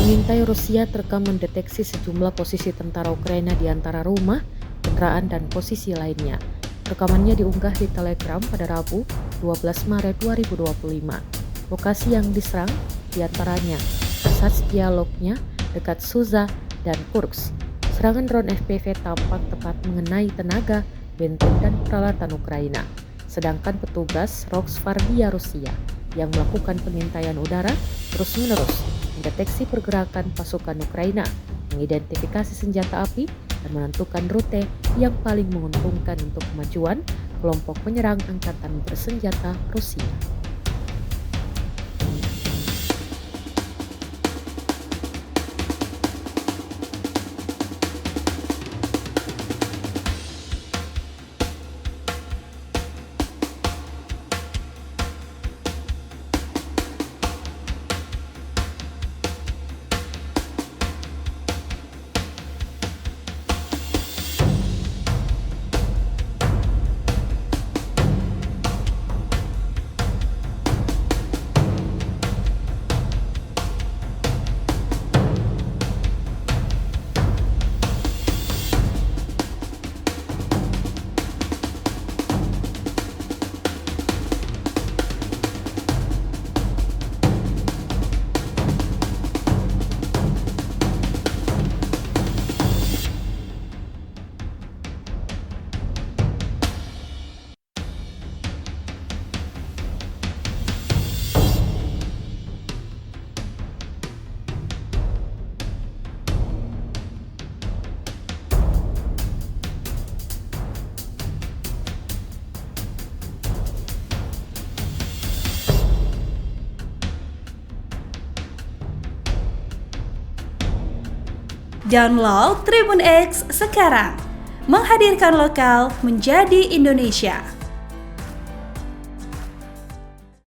Pengintai Rusia terekam mendeteksi sejumlah posisi tentara Ukraina di antara rumah, kendaraan, dan posisi lainnya. Rekamannya diunggah di Telegram pada Rabu, 12 Maret 2025. Lokasi yang diserang diantaranya Kasatskaya Loknya dekat Suza dan Kursk. Serangan drone FPV tampak tepat mengenai tenaga, benteng, dan peralatan Ukraina. Sedangkan petugas Roksvardia Rusia yang melakukan pengintaian udara terus-menerus mendeteksi pergerakan pasukan Ukraina, mengidentifikasi senjata api, dan menentukan rute yang paling menguntungkan untuk kemajuan kelompok penyerang angkatan bersenjata Rusia. Download Tribun X sekarang, menghadirkan lokal menjadi Indonesia.